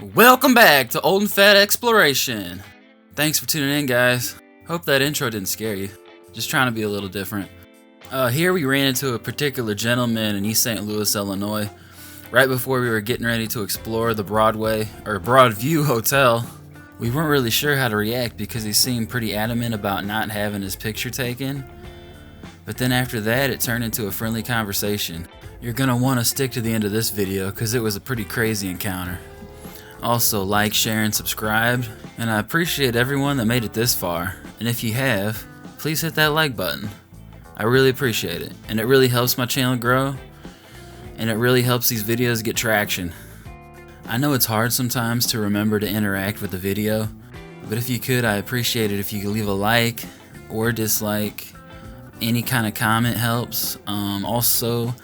Welcome back to Old and Fat Exploration. Thanks for tuning in, guys. Hope that intro didn't scare you. Just trying to be a little different. Here we ran into a particular gentleman in East St. Louis, Illinois, right before we were getting ready to explore the Broadway, or Broadview Hotel. We weren't really sure how to react because he seemed pretty adamant about not having his picture taken. But then after that, it turned into a friendly conversation. You're gonna want to stick to the end of this video because it was a pretty crazy encounter. Also, like, share, and subscribe, and I appreciate everyone that made it this far. And if you have, please hit that like button. I really appreciate it, and it really helps my channel grow, and it really helps these videos get traction. I know it's hard sometimes to remember to interact with the video, but if you could, I appreciate it if you could leave a like or dislike. Any kind of comment helps. Also,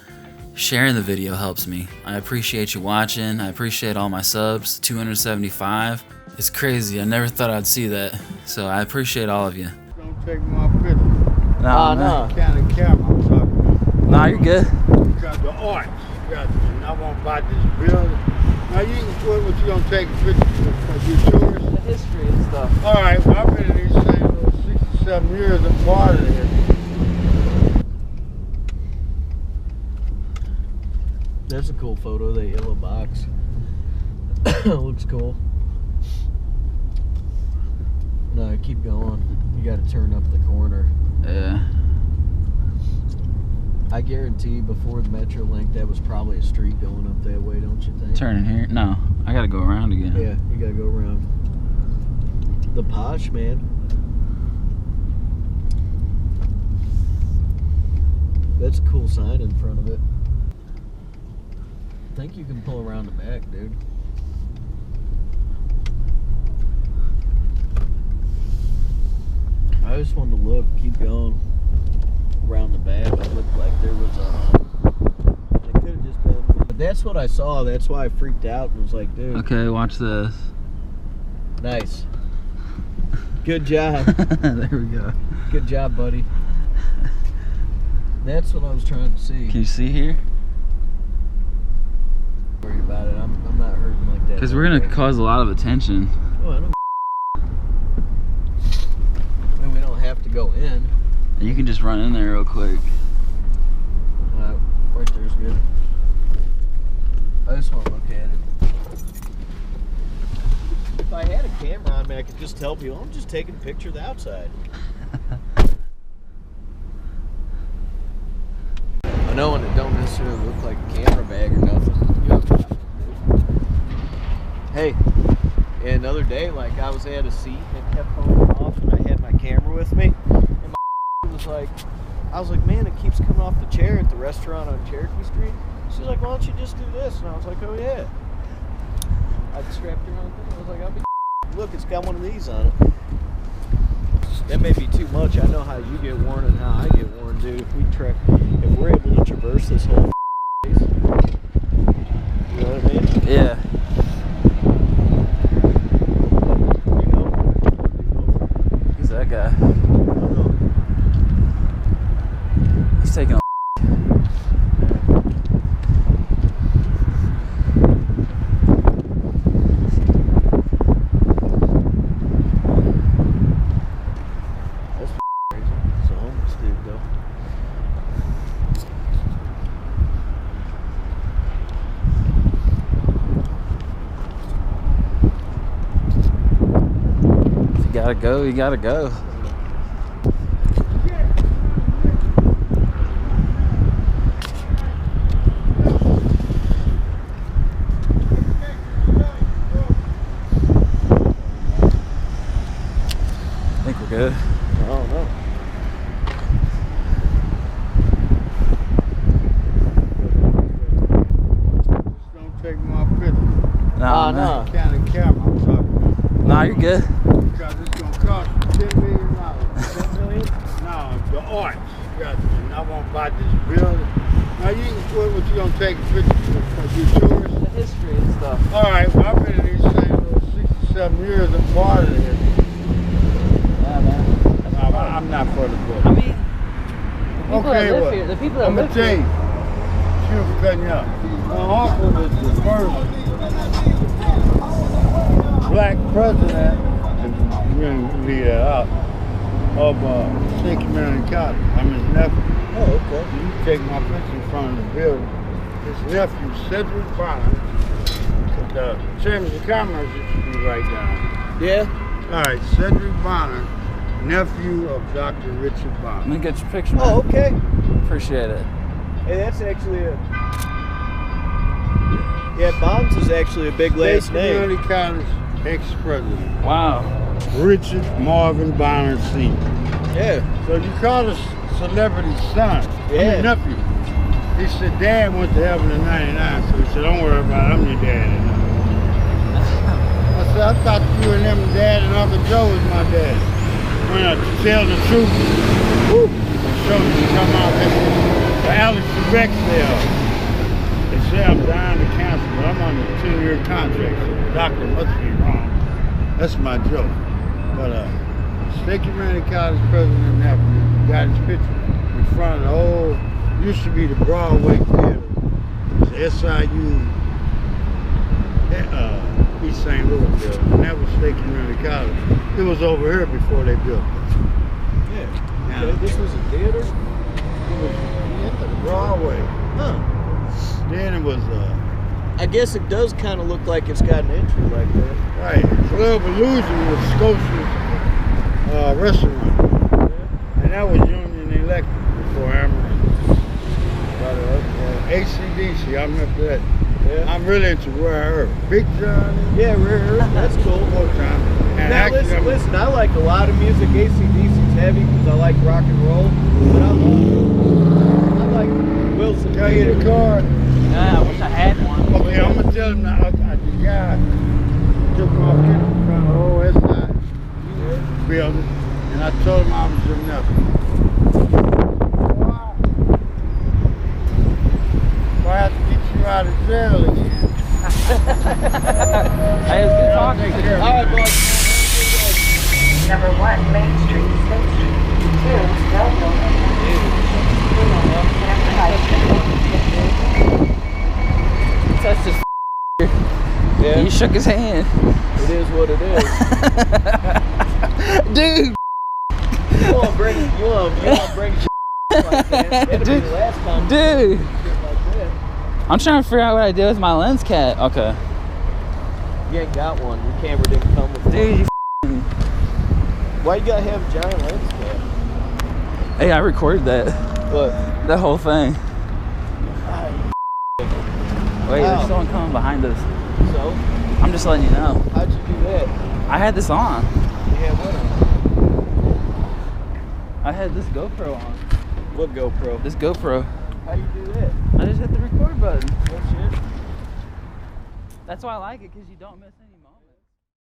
sharing the video helps me. I appreciate you watching. I appreciate all my subs. 275. It's crazy. I never thought I'd see that. So I appreciate all of you. Don't take my picture. No. Kind of camera I'm talking about. Nah, you're good. You got the arch. And I want to buy this building. Now you can put what you gonna take pictures of your tourists. The history and stuff. All right. Well, I've been in these things for 67 years. I'm part of it. That's a cool photo, that yellow box. Looks cool. No, keep going. You gotta turn up the corner. Yeah. I guarantee before the Metrolink that was probably a street going up that way, don't you think? Turning here? No. I gotta go around again. Yeah, you gotta go around. The posh, man. That's a cool sign in front of it. I think you can pull around the back, dude. I just wanted to look, keep going around the back. It looked like there was a... It could have just been... But that's what I saw. That's why I freaked out and was like, dude. Okay, watch this. Nice. Good job. There we go. Good job, buddy. That's what I was trying to see. Can you see here? Worried about it. I'm not hurting like that. Because we're gonna cause a lot of attention. Oh, I don't. I mean, we don't have to go in. You can just run in there real quick. Right there's good. I just want to look at it. If I had a camera on me, I could just tell people I'm just taking a picture of the outside. I know, and it don't necessarily look like a camera bag or nothing. Hey, and the other day, like, I was at a seat and it kept falling off, and I had my camera with me, and my was like, I was like, man, it keeps coming off the chair at the restaurant on Cherokee Street. She's like, why don't you just do this? And I was like, oh yeah. I strapped her on thing. I was like, I'll be look, it's got one of these on it. That may be too much. I know how you get worn and how I get worn, dude. If we're able to traverse this whole place, you know what I mean? Yeah. Who's that guy? He's taking a you gotta go. I think we're good. I don't know. Just don't take my picture. No. Kind of camera I'm talking about. Nah, you're good. Because it's going to cost $10 million. $10 million? No, the arch. And I want to buy this building. Now you can put what you going to take pictures of your tourists. The history and stuff. All right. Well, I've been in these things for 67 years. I'm part of it. Yeah, man. No, I'm not for the book. I mean, the people Okay, that live well, here, the people that I'm live going to tell here. you. She was cutting you up. My uncle was the first black president, and we're going to leave that out, of State Community College. I'm his nephew. Oh, okay. You can take my picture in front of the building. His nephew, Cedric Bonner, the Chambers of Commerce used to be right down. Yeah. All right, Cedric Bonner, nephew of Dr. Richard Bonner. Let me get your picture, man. Oh, okay. Appreciate it. Hey, that's actually a... Yeah, Bonds is actually a big last State name. Community College ex-president. Wow. Richard Marvin Bonner Sr. Yeah. So you call a celebrity son, Yeah. nephew. He said, Dad went to heaven in 99, so he said, don't worry about it, I'm your dad. I said, I thought you and them dad and Uncle Joe was my dad. When I tell the truth, woo, show me to come out for Alex Urbex there. They say I'm dying of cancer, but I'm on a 2-year contract, so the doctor must be wrong. That's my joke. But State Community College president nephew got his picture in front of the old, used to be the Broadway theater. It's SIU, East St. Louis building. And that was State Community College. It was over here before they built it. Yeah. Now, Okay, this was a theater? it was the Broadway. Huh. Then it was I guess it does kind of look like it's got an entry like that. right. Club Illusion was Scotia's restaurant. Yeah. And that was Union Electric before Amaranth. ACDC, I remember that. Yeah. I'm really into Rare Earth. Big John. Yeah, Rare Earth, that's cool. More time. And Now actually, listen, I like a lot of music. AC/DC's heavy because I like rock and roll. But I like Wilson. Can I get a card? I wish I had one. Okay, I'm gonna tell him now. The guy took my picture from the OSI building, and I told him I was your nephew. I have to get you out of jail again. Hey, it's good talking to you. All right, boys. Number 1 Main Street, State Street. 2 Belleville. That's just Yeah, you shook his hand. it is what it is. Dude. You want to bring shit like that. That'd be the last time. Dude. Shit like that. I'm trying to figure out what I did with my lens cap. Okay. You ain't got one. Your camera didn't come with Dude, you one. Why you gotta have a giant lens cap? hey, I recorded that. What? That whole thing. Wait, Wow. there's someone coming behind us. So, I'm just letting you know. how'd you do that? I had this on. You had what on? I had this GoPro on. What GoPro? This GoPro. How you do that? I just hit the record button. Oh shit. That's why I like it, because you don't miss any.